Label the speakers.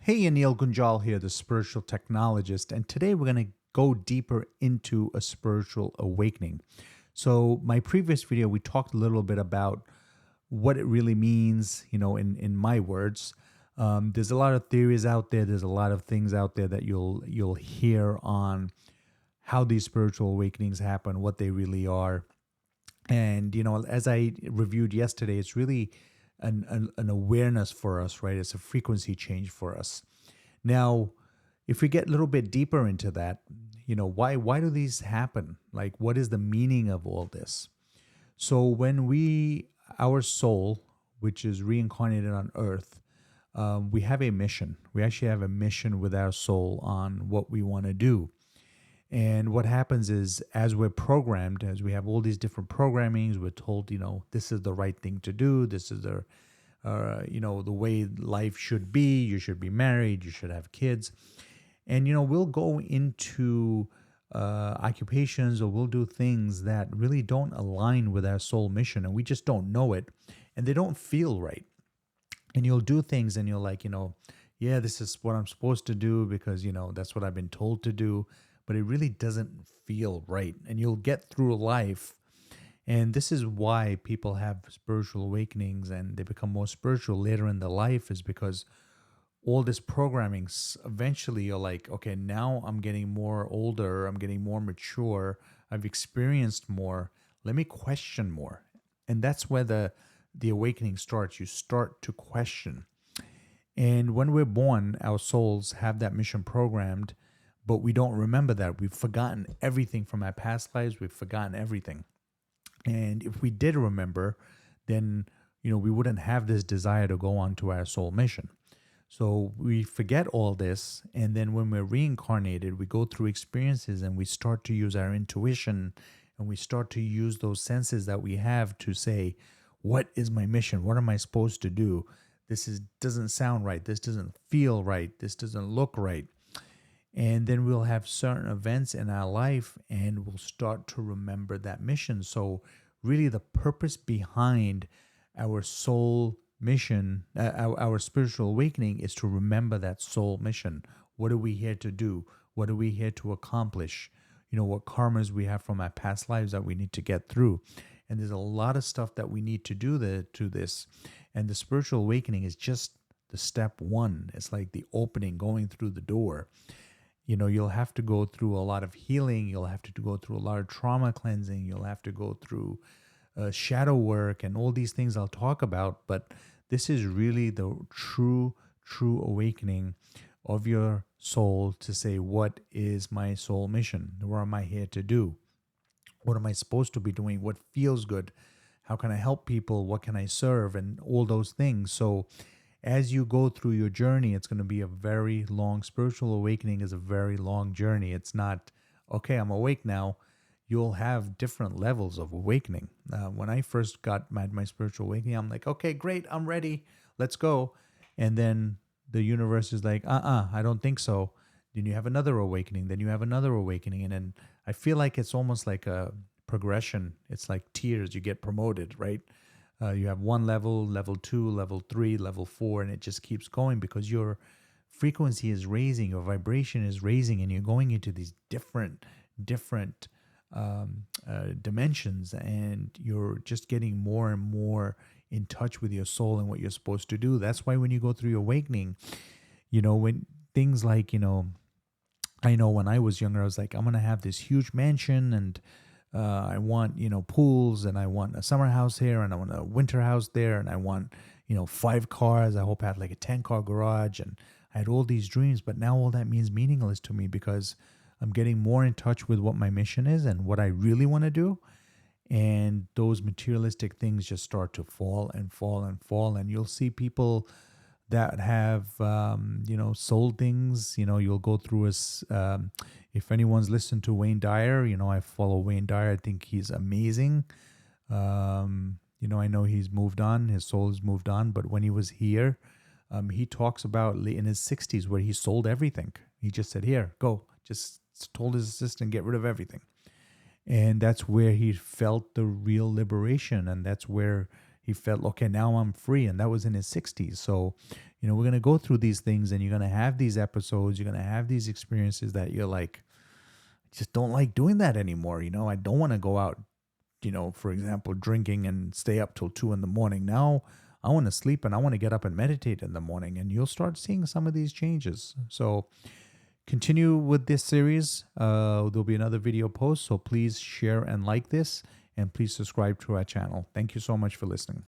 Speaker 1: Hey, Anil Gunjal here, the spiritual technologist, and today we're going to go deeper into a spiritual awakening. So, my previous video, we talked a little bit about what it really means, in my words. There's a lot of theories out there. There's a lot of things out there that you'll hear on how these spiritual awakenings happen, what they really are. And as I reviewed yesterday, it's really an awareness for us, right? It's a frequency change for us. Now, if we get a little bit deeper into that, why do these happen? Like, what is the meaning of all this? So when our soul, which is reincarnated on Earth, we have a mission. We actually have a mission with our soul on what we want to do. And what happens is, as we're programmed, as we have all these different programmings, we're told, this is the right thing to do. This is the way life should be. You should be married. You should have kids. And, we'll go into occupations, or we'll do things that really don't align with our soul mission, and we just don't know it, and they don't feel right. And you'll do things and you're like, yeah, this is what I'm supposed to do because, that's what I've been told to do, but it really doesn't feel right. And you'll get through life. And this is why people have spiritual awakenings and they become more spiritual later in their life, is because all this programming, eventually you're like, okay, now I'm getting more older, I'm getting more mature, I've experienced more, let me question more. And that's where the awakening starts. You start to question. And when we're born, our souls have that mission programmed, but we don't remember that. We've forgotten everything from our past lives. We've forgotten everything. And if we did remember, then, we wouldn't have this desire to go on to our soul mission. So we forget all this. And then when we're reincarnated, we go through experiences and we start to use our intuition, and we start to use those senses that we have to say, what is my mission? What am I supposed to do? Doesn't sound right. This doesn't feel right. This doesn't look right. And then we'll have certain events in our life and we'll start to remember that mission. So really the purpose behind our soul mission, our spiritual awakening, is to remember that soul mission. What are we here to do? What are we here to accomplish? What karmas we have from our past lives that we need to get through. And there's a lot of stuff that we need to do to this. And the spiritual awakening is just the step one. It's like the opening, going through the door. You'll have to go through a lot of healing. You'll have to go through a lot of trauma cleansing. You'll have to go through shadow work and all these things I'll talk about. But this is really the true awakening of your soul to say, what is my soul mission? What am I here to do? What am I supposed to be doing? What feels good? How can I help people? What can I serve? And all those things. So as you go through your journey, it's going to be a very long. Spiritual awakening is a very long journey. It's not, okay, I'm awake now. You'll have different levels of awakening. When I first got my spiritual awakening, I'm like, okay, great, I'm ready. Let's go. And then the universe is like, I don't think so. Then you have another awakening. Then you have another awakening. And then I feel like it's almost like a progression. It's like tiers. You get promoted, right? You have one level, level 2, level 3, level 4, and it just keeps going because your frequency is raising, your vibration is raising, and you're going into these different dimensions, and you're just getting more and more in touch with your soul and what you're supposed to do. That's why when you go through your awakening, when things like, I know when I was younger, I was like, I'm going to have this huge mansion, and I want, pools, and I want a summer house here, and I want a winter house there, and I want, 5 cars. I hope I had like a 10-car garage, and I had all these dreams. But now all that means meaningless to me because I'm getting more in touch with what my mission is and what I really want to do. And those materialistic things just start to fall and fall and fall. And you'll see people that have, sold things. You'll go through if anyone's listened to Wayne Dyer, I follow Wayne Dyer. I think he's amazing. I know he's moved on. His soul has moved on. But when he was here, he talks about in his 60s where he sold everything. He just said, here, go. Just told his assistant, get rid of everything. And that's where he felt the real liberation. And that's where he felt, okay, now I'm free. And that was in his 60s. So, We're going to go through these things, and you're going to have these episodes, you're going to have these experiences that you're like, just don't like doing that anymore. I don't want to go out, for example, drinking and stay up till 2 in the morning. Now I want to sleep and I want to get up and meditate in the morning. And you'll start seeing some of these changes. So continue with this series. There'll be another video post. So please share and like this, and please subscribe to our channel. Thank you so much for listening.